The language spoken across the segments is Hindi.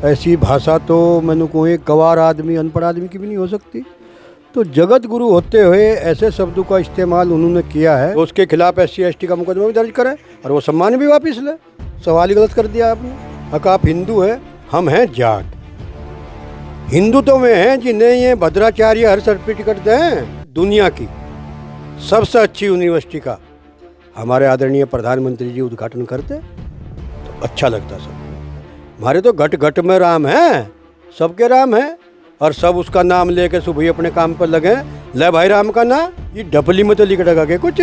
ऐसी भाषा तो मैंने को एक गवार आदमी अनपढ़ आदमी की भी नहीं हो सकती। तो जगत गुरु होते हुए ऐसे शब्दों का इस्तेमाल उन्होंने किया है, तो उसके खिलाफ SC ST का मुकदमा भी दर्ज करें और वो सम्मान भी वापस ले। सवाल ही गलत कर दिया आपने। हक आप हिंदू हैं, हम हैं जाट। हिंदू तो वे हैं जिन्हें ये भद्राचार्य हर सर्टिफिकेट दें दुनिया की सबसे अच्छी यूनिवर्सिटी का। हमारे आदरणीय प्रधानमंत्री जी उद्घाटन करते तो अच्छा लगता सबको। हमारे तो घट घट में राम है, सबके राम है, और सब उसका नाम लेके सुबह अपने काम पर लगे। ले भाई राम का ना, ये डबली में तो लिखड़ेगा के कुछ,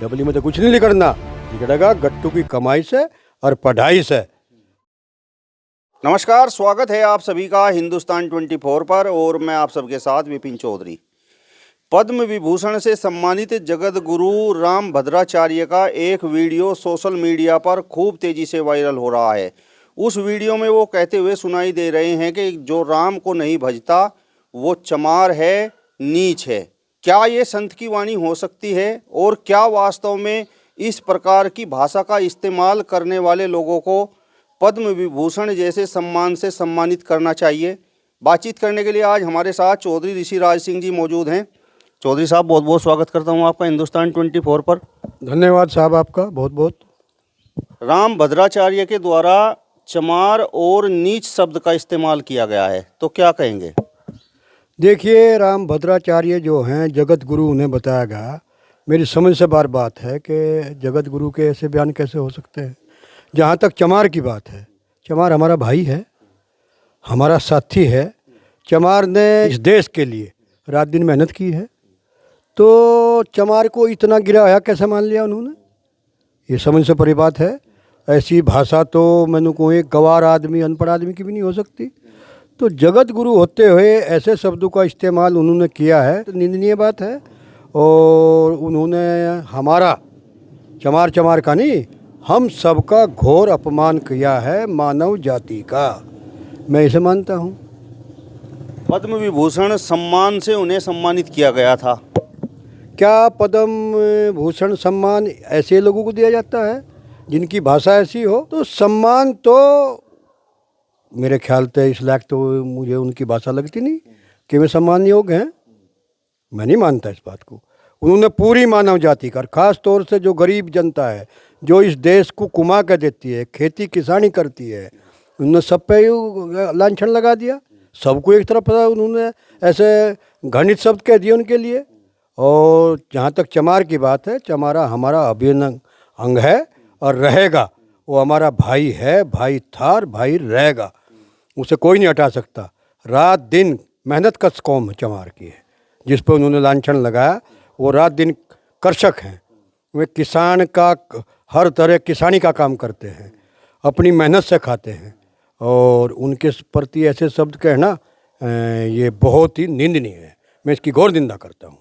डबली में तो कुछ नहीं लिखड़ना, लिखड़ेगा गट्टू की कमाई से और पढ़ाई से। नमस्कार, स्वागत है आप सभी का हिंदुस्तान 24 पर और मैं आप सबके साथ विपिन चौधरी। पद्म विभूषण से सम्मानित जगत गुरु राम भद्राचार्य का एक वीडियो सोशल मीडिया पर खूब तेजी से वायरल हो रहा है। उस वीडियो में वो कहते हुए सुनाई दे रहे हैं कि जो राम को नहीं भजता वो चमार है, नीच है। क्या ये संत की वाणी हो सकती है और क्या वास्तव में इस प्रकार की भाषा का इस्तेमाल करने वाले लोगों को पद्म विभूषण जैसे सम्मान से सम्मानित करना चाहिए? बातचीत करने के लिए आज हमारे साथ चौधरी ऋषिराज सिंह जी मौजूद हैं। चौधरी साहब, बहुत बहुत स्वागत करता हूं आपका हिंदुस्तान 24 पर। धन्यवाद साहब आपका बहुत बहुत। राम भद्राचार्य के द्वारा चमार और नीच शब्द का इस्तेमाल किया गया है, तो क्या कहेंगे? देखिए, राम भद्राचार्य जो हैं जगत गुरु उन्हें बताया गया। मेरी समझ से बार बात है कि जगत गुरु के ऐसे बयान कैसे हो सकते हैं। जहाँ तक चमार की बात है, चमार हमारा भाई है, हमारा साथी है। चमार ने इस देश के लिए रात दिन मेहनत की है, तो चमार को इतना गिराया कैसे मान लिया उन्होंने? ये समझ से परे बात है। ऐसी भाषा तो मैंने को एक गवार आदमी अनपढ़ आदमी की भी नहीं हो सकती। तो जगत गुरु होते हुए ऐसे शब्दों का इस्तेमाल उन्होंने किया है, तो निंदनीय बात है। और उन्होंने हमारा चमार का नहीं, हम सबका घोर अपमान किया है, मानव जाति का। मैं इसे मानता हूँ। पद्म विभूषण सम्मान से उन्हें सम्मानित किया गया था। क्या पद्म भूषण सम्मान ऐसे लोगों को दिया जाता है जिनकी भाषा ऐसी हो? तो सम्मान तो मेरे ख्याल से इस लायक तो मुझे उनकी भाषा लगती नहीं कि वे सम्मान योग्य हैं। मैं नहीं मानता इस बात को। उन्होंने पूरी मानव जाति का, ख़ास तौर से जो गरीब जनता है, जो इस देश को कुमा कर देती है, खेती किसानी करती है, उन्होंने सब पे लांछन लगा दिया। सबको एक तरफ उन्होंने ऐसे घृणित शब्द कह दिए उनके लिए। और जहाँ तक चमार की बात है, चमारा हमारा अभिन्न अंग है और रहेगा। वो हमारा भाई है, भाई था और भाई रहेगा। उसे कोई नहीं हटा सकता। रात दिन मेहनत कश कौम चमार की है, जिस पर उन्होंने लांछन लगाया। वो रात दिन कृषक हैं, वे किसान का हर तरह किसानी का काम करते हैं, अपनी मेहनत से खाते हैं। और उनके प्रति ऐसे शब्द कहना ये बहुत ही निंदनीय है। मैं इसकी घोर निंदा करता हूँ।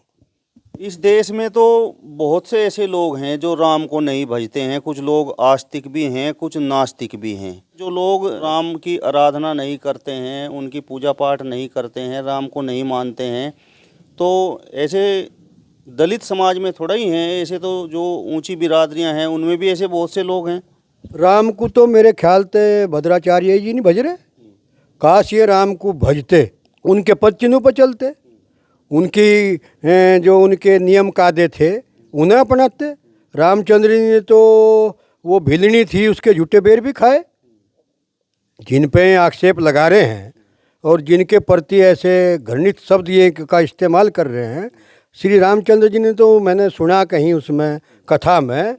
इस देश में तो बहुत से ऐसे लोग हैं जो राम को नहीं भजते हैं। कुछ लोग आस्तिक भी हैं, कुछ नास्तिक भी हैं। जो लोग राम की आराधना नहीं करते हैं, उनकी पूजा पाठ नहीं करते हैं, राम को नहीं मानते हैं, तो ऐसे दलित समाज में थोड़ा ही हैं। ऐसे तो जो ऊंची बिरादरियां हैं उनमें भी ऐसे बहुत से लोग हैं। राम को तो मेरे ख्याल से भद्राचार्य जी नहीं भज रहे। काश ये राम को भजते, उनके पद चिन्हों पर चलते, उनकी जो उनके नियम कायदे थे उन्हें अपनाते। रामचंद्र जी ने तो वो भिलनी थी, उसके झूठे बेर भी खाए। जिन पे आक्षेप लगा रहे हैं और जिनके प्रति ऐसे घृणित शब्द ये का इस्तेमाल कर रहे हैं, श्री रामचंद्र जी ने तो मैंने सुना कहीं उसमें कथा में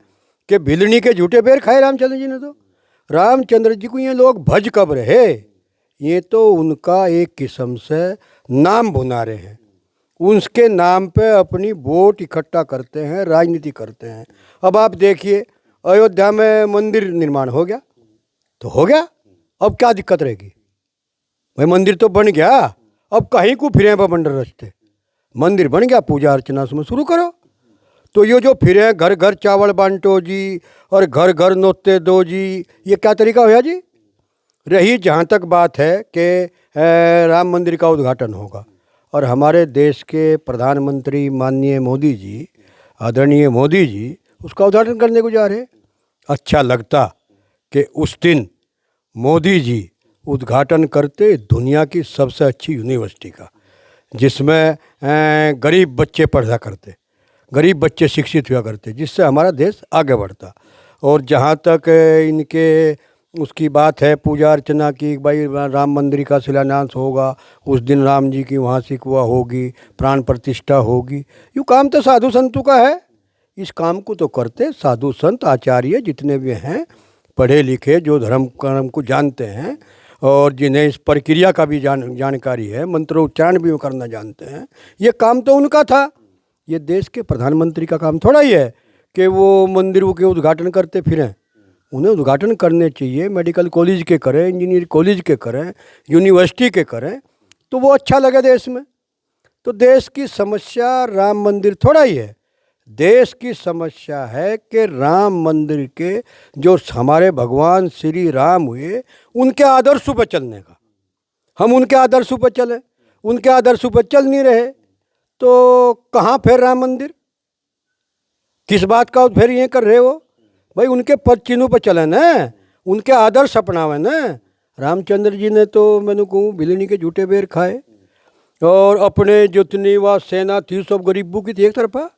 कि भिलनी के झूठे बेर खाए रामचंद्र जी ने। तो रामचंद्र जी को ये लोग भज कब रहे? ये तो उनका एक किस्म से नाम भुना रहे हैं। उसके नाम पे अपनी वोट इकट्ठा करते हैं, राजनीति करते हैं। अब आप देखिए, अयोध्या में मंदिर निर्माण हो गया तो हो गया, अब क्या दिक्कत रहेगी? भाई मंदिर तो बन गया, अब कहीं को फिरे बंडर रचते। मंदिर बन गया, पूजा अर्चना उसमें शुरू करो। तो ये जो फिरे घर घर चावल बांटो जी और घर घर नोते दो जी, ये क्या तरीका होया जी? रही जहाँ तक बात है कि राम मंदिर का उद्घाटन होगा और हमारे देश के प्रधानमंत्री माननीय मोदी जी, आदरणीय मोदी जी उसका उद्घाटन करने को जा रहे। अच्छा लगता कि उस दिन मोदी जी उद्घाटन करते दुनिया की सबसे अच्छी यूनिवर्सिटी का, जिसमें गरीब बच्चे पढ़ा करते, गरीब बच्चे शिक्षित हुआ करते, जिससे हमारा देश आगे बढ़ता। और जहाँ तक इनके उसकी बात है पूजा अर्चना की, भाई राम मंदिर का शिलान्यास होगा, उस दिन राम जी की वहाँ सिकवा होगी, प्राण प्रतिष्ठा होगी, ये काम तो साधु संतों का है। इस काम को तो करते साधु संत आचार्य जितने भी हैं, पढ़े लिखे, जो धर्म कर्म को जानते हैं और जिन्हें इस प्रक्रिया का भी जानकारी है, मंत्रोच्चारण भी वो करना जानते हैं, ये काम तो उनका था। ये देश के प्रधानमंत्री का काम थोड़ा ही है कि वो मंदिरों के उद्घाटन करते फिरें। उन्हें उद्घाटन करने चाहिए, मेडिकल कॉलेज के करें, इंजीनियर कॉलेज के करें, यूनिवर्सिटी के करें, तो वो अच्छा लगे देश में। तो देश की समस्या राम मंदिर थोड़ा ही है, देश की समस्या है कि राम मंदिर के जो हमारे भगवान श्री राम हुए, उनके आदर्शों पर चलने का। हम उनके आदर्शों पर चले, उनके आदर्शों पर चल नहीं रहे, तो कहाँ फिर राम मंदिर, किस बात का फिर ये कर रहे हो भाई? उनके पद चिन्हों पर चले ना, उनके आदर्श अपनावे ना। रामचंद्र जी ने तो मैंने कहूँ बिलनी के झूठे बेर खाए, और अपने जितनी वह सेना थी सब गरीबों की थी एक तरफा,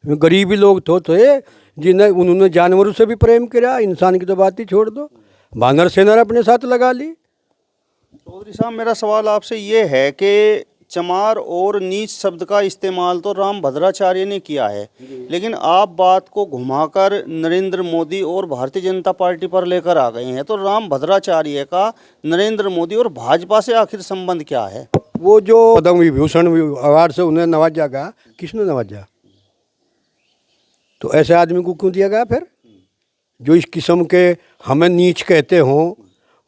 गरीबी लोग थे जिन्हें उन्होंने जानवरों से भी प्रेम किया, इंसान की तो बात ही छोड़ दो, बानर सेना ने अपने साथ लगा ली। चौधरी साहब, मेरा सवाल आपसे ये है कि चमार और नीच शब्द का इस्तेमाल तो राम भद्राचार्य ने किया है, लेकिन आप बात को घुमाकर नरेंद्र मोदी और भारतीय जनता पार्टी पर लेकर आ गए हैं। तो राम भद्राचार्य का नरेंद्र मोदी और भाजपा से आखिर संबंध क्या है? वो जो पद्म विभूषण अवार्ड से उन्हें नवाजा गया, किसने नवाजा? तो ऐसे आदमी को क्यों दिया गया फिर, जो इस किस्म के हमें नीच कहते हों,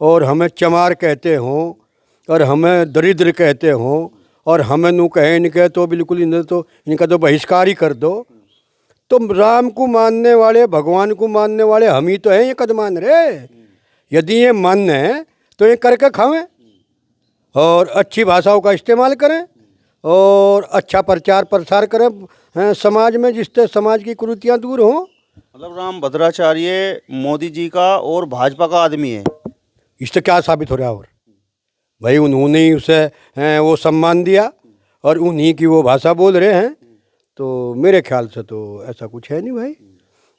और हमें चमार कहते हों, और हमें दरिद्र कहते हों, और हमें नू कहे इनके तो बिल्कुल इनका तो बहिष्कार ही कर दो। तो राम को मानने वाले, भगवान को मानने वाले हम ही तो हैं, ये कदमान रे। यदि ये मान्य है तो ये करके खावें, और अच्छी भाषाओं का इस्तेमाल करें, और अच्छा प्रचार प्रसार करें समाज में, जिससे समाज की कुरीतियाँ दूर हों। मतलब राम भद्राचार्य मोदी जी का और भाजपा का आदमी है। इससे क्या साबित हो रहा है? और भाई उन्होंने ही उसे वो सम्मान दिया और उन्हीं की वो भाषा बोल रहे हैं, तो मेरे ख्याल से तो ऐसा कुछ है नहीं भाई।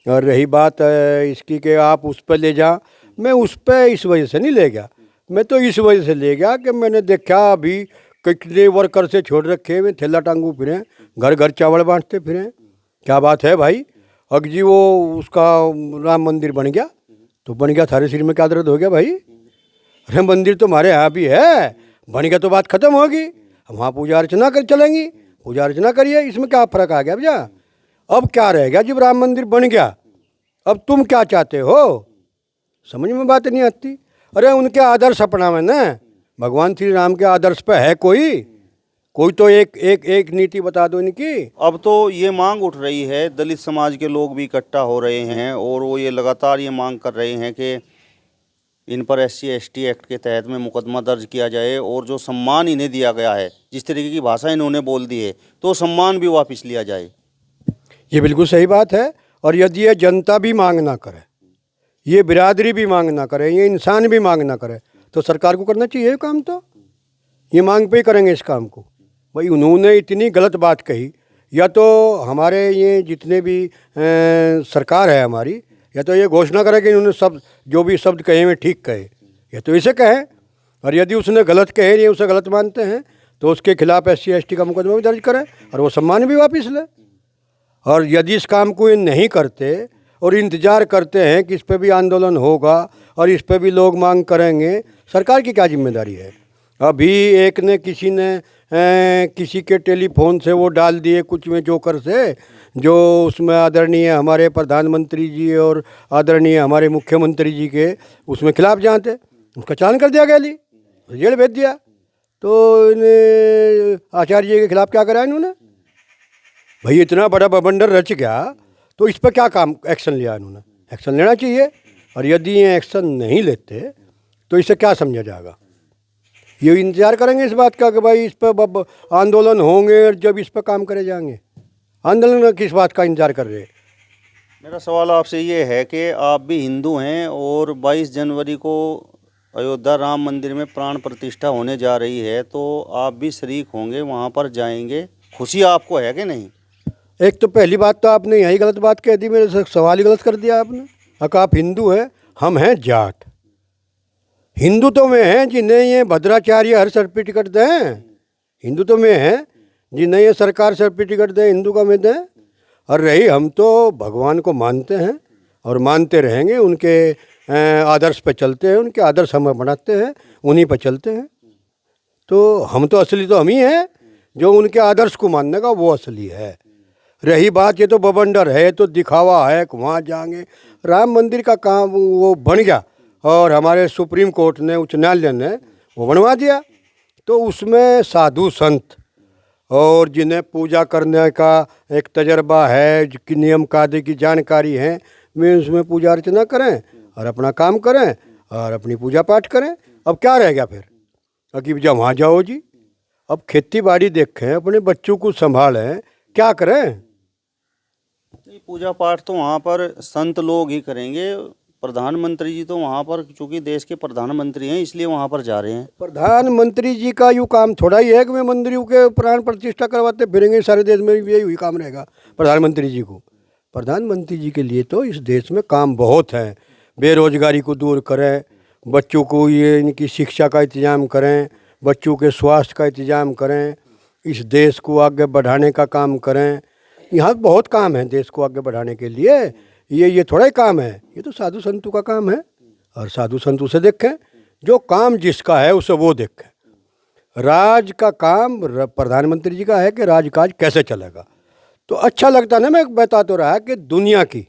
और रही बात इसकी कि आप उस पर ले जा, मैं उस पर इस वजह से नहीं ले गया, मैं तो इस वजह से ले गया कि मैंने देखा अभी कितने वर्कर से छोड़ रखे हुए थैला टांगू फिरें, घर घर चावल बांटते फिरें। क्या बात है भाई? अगर जी वो उसका राम मंदिर बन गया तो बन गया, थारे सिर में क्या दर्द हो गया भाई? अरे मंदिर तो हमारे यहाँ भी है, बन गया तो बात खत्म होगी, हम वहाँ पूजा अर्चना कर चलेंगी, पूजा अर्चना करिए, इसमें क्या फ़र्क आ गया भैया? अब क्या रह गया जब राम मंदिर बन गया? अब तुम क्या चाहते हो? समझ में बात नहीं आती। अरे उनके आदर्श अपनावे ना, भगवान श्री राम के आदर्श पे है कोई तो एक नीति बता दो इनकी। अब तो ये मांग उठ रही है, दलित समाज के लोग भी इकट्ठा हो रहे हैं और वो ये लगातार ये मांग कर रहे हैं कि इन पर SC/ST एक्ट के तहत में मुकदमा दर्ज किया जाए, और जो सम्मान इन्हें दिया गया है, जिस तरीके की भाषा इन्होंने बोल दी है, तो सम्मान भी वापस लिया जाए। ये बिल्कुल सही बात है। और यदि ये जनता भी मांग ना करे, ये बिरादरी भी मांग ना करे, ये इंसान भी मांग ना करे, तो सरकार को करना चाहिए काम। तो ये मांग पे ही करेंगे इस काम को। भाई उन्होंने इतनी गलत बात कही, या तो हमारे ये जितने भी सरकार है हमारी, या तो ये घोषणा करे कि इन्होंने सब जो भी शब्द कहे हुए ठीक कहे, या तो इसे कहें। और यदि उसने गलत कहे, ये उसे गलत मानते हैं, तो उसके खिलाफ SC/ST का मुकदमा भी दर्ज करें और वो सम्मान भी वापस ले। और यदि इस काम को ये नहीं करते और इंतज़ार करते हैं कि इस पर भी आंदोलन होगा और इस पर भी लोग मांग करेंगे, सरकार की क्या जिम्मेदारी है? अभी एक ने किसी के टेलीफोन से वो डाल दिए कुछ में जोकर से, जो उसमें आदरणीय हमारे प्रधानमंत्री जी और आदरणीय हमारे मुख्यमंत्री जी के उसमें खिलाफ जहाँ थे, उसका चालान कर दिया गया, जेल भेज दिया। तो इन्हें आचार्य जी के खिलाफ क्या करा इन्होंने? भाई इतना बड़ा बवंडर रच गया, तो इस पर क्या काम एक्शन लिया इन्होंने? एक्शन लेना चाहिए। और यदि ये एक्शन नहीं लेते तो इसे क्या समझा जाएगा? ये इंतजार करेंगे इस बात का कि भाई इस पर आंदोलन होंगे, और जब इस पर काम करे जाएंगे। आंदोलन किस बात का इंतजार कर रहे हैं? मेरा सवाल आपसे ये है कि आप भी हिंदू हैं और 22 जनवरी को अयोध्या राम मंदिर में प्राण प्रतिष्ठा होने जा रही है, तो आप भी शरीक होंगे, वहाँ पर जाएंगे, खुशी आपको है कि नहीं? एक तो पहली बात तो आपने यही गलत बात कह दी, मेरे से सवाल ही गलत कर दिया आपने। अगर आप हिंदू हैं, हम हैं जाट। हिंदू तो में हैं जिन्हें ये भद्राचार्य हर सर्टिफिकेट दें, हिंदू तो में हैं जिन्हें ये सरकार सर्टिफिकेट दे, हिंदू का में दें। और रही, हम तो भगवान को मानते हैं और मानते रहेंगे, उनके आदर्श पे चलते हैं, उनके आदर्श हम बनाते हैं, उन्हीं पर चलते हैं। तो हम तो असली तो हम ही हैं, जो उनके आदर्श को मानने का वो असली है। रही बात, ये तो बवंडर है, तो दिखावा है कि वहाँ जाएंगे। राम मंदिर का काम वो बन गया और हमारे सुप्रीम कोर्ट ने, उच्च न्यायालय ने वो बनवा दिया। तो उसमें साधु संत और जिन्हें पूजा करने का एक तजर्बा है, जिनकी नियम कायदे की जानकारी है, वे उसमें पूजा अर्चना करें और अपना काम करें और अपनी पूजा पाठ करें। अब क्या रह गया फिर? कि जब वहाँ जाओ जी, अब खेती बाड़ी देखें, अपने बच्चों को संभालें, क्या करें? पूजा पाठ तो वहाँ पर संत लोग ही करेंगे, प्रधानमंत्री जी तो वहाँ पर, चूंकि देश के प्रधानमंत्री हैं, इसलिए वहाँ पर जा रहे हैं। प्रधानमंत्री जी का यूँ काम थोड़ा ही है कि वे मंदिरों के प्राण प्रतिष्ठा करवाते फिरेंगे। सारे देश में भी यही काम रहेगा प्रधानमंत्री जी को। प्रधानमंत्री जी के लिए तो इस देश में काम बहुत है। बेरोजगारी को दूर करें, बच्चों को ये इनकी शिक्षा का इंतजाम करें, बच्चों के स्वास्थ्य का इंतजाम करें, इस देश को आगे बढ़ाने का काम करें। यहाँ बहुत काम है देश को आगे बढ़ाने के लिए। ये थोड़ा ही काम है, ये तो साधु संतों का काम है। और साधु संत उसे देखें जो काम जिसका है, उसे वो देखें। राज का काम प्रधानमंत्री जी का है कि राजकाज कैसे चलेगा। तो अच्छा लगता ना, मैं बता तो रहा कि दुनिया की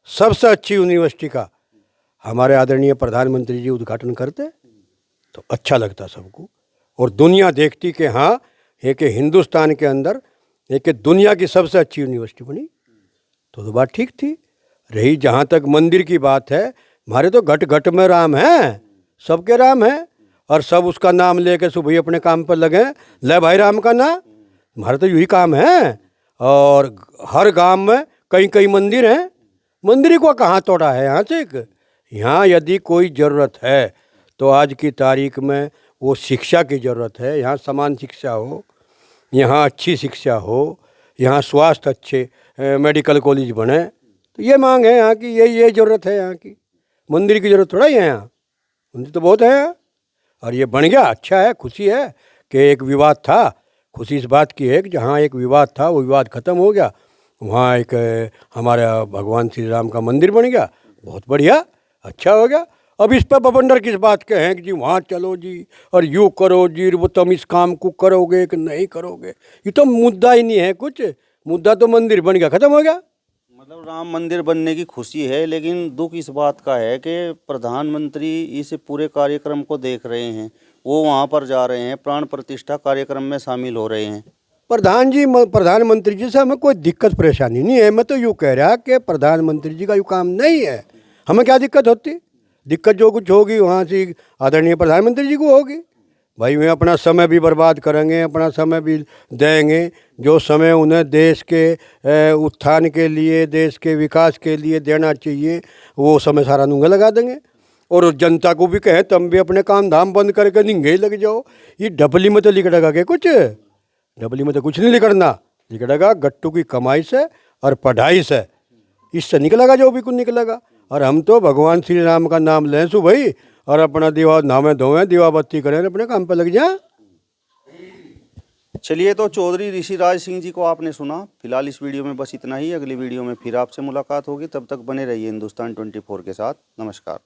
सबसे अच्छी यूनिवर्सिटी का हमारे आदरणीय प्रधानमंत्री जी उद्घाटन करते तो अच्छा लगता सबको। और दुनिया देखती कि हाँ, एक हिंदुस्तान के अंदर एक दुनिया की सबसे अच्छी यूनिवर्सिटी बनी, तो बात ठीक थी। रही जहाँ तक मंदिर की बात है, हमारे तो घट घट में राम हैं, सबके राम हैं, और सब उसका नाम लेके सुबह अपने काम पर लगे, ले भाई राम का नाम। हमारा तो यही काम है। और हर गांव में कई कई मंदिर हैं, मंदिर को कहाँ तोड़ा है यहाँ से। यहाँ यदि कोई ज़रूरत है तो आज की तारीख में वो शिक्षा की ज़रूरत है। यहाँ समान शिक्षा हो, यहाँ अच्छी शिक्षा हो, यहाँ स्वास्थ्य अच्छे मेडिकल कॉलेज बने, तो ये मांग है यहाँ की, ये ज़रूरत है यहाँ की। मंदिर की ज़रूरत थोड़ा ही है यहाँ, मंदिर तो बहुत है यहाँ। और ये बन गया, अच्छा है, खुशी है कि एक विवाद था। खुशी इस बात की है कि जहाँ एक विवाद था वो विवाद ख़त्म हो गया, वहाँ एक हमारा भगवान श्री राम का मंदिर बन गया। बहुत बढ़िया, अच्छा हो गया। अब इस पर बवंडर किस बात के हैं कि जी वहाँ चलो जी और यूँ करो जी, वो तुम इस काम को करोगे कि नहीं करोगे। ये तो मुद्दा ही नहीं है कुछ, मुद्दा तो मंदिर बन गया, ख़त्म हो गया। मतलब राम मंदिर बनने की खुशी है, लेकिन दुख इस बात का है कि प्रधानमंत्री इस पूरे कार्यक्रम को देख रहे हैं, वो वहाँ पर जा रहे हैं, प्राण प्रतिष्ठा कार्यक्रम में शामिल हो रहे हैं। प्रधानमंत्री जी से हमें कोई दिक्कत परेशानी नहीं है। मैं तो यूँ कह रहा कि प्रधानमंत्री जी का यूँ काम नहीं है, हमें क्या दिक्कत होती? दिक्कत जो कुछ होगी वहाँ से आदरणीय प्रधानमंत्री जी को होगी। भाई वे अपना समय भी बर्बाद करेंगे, अपना समय भी देंगे, जो समय उन्हें देश के उत्थान के लिए, देश के विकास के लिए देना चाहिए, वो समय सारा नूंगे लगा देंगे। और जनता को भी कहें तुम भी अपने काम धाम बंद करके निंगे लग जाओ। ये डबली में तो लिखड़ेगा क्या कुछ? डबली में तो कुछ नहीं लिखड़ना, लिखड़ेगा गट्टू की कमाई से और पढ़ाई से, इससे निकलेगा जो भी कुछ निकलेगा। और हम तो भगवान श्री राम का नाम लें सुबह और अपना दीवा नहावे धोवें, दीवा बत्ती करें, अपने काम पर लग जाए। चलिए, तो चौधरी ऋषिराज सिंह जी को आपने सुना। फिलहाल इस वीडियो में बस इतना ही। अगली वीडियो में फिर आपसे मुलाकात होगी, तब तक बने रहिए हिंदुस्तान 24 के साथ। नमस्कार।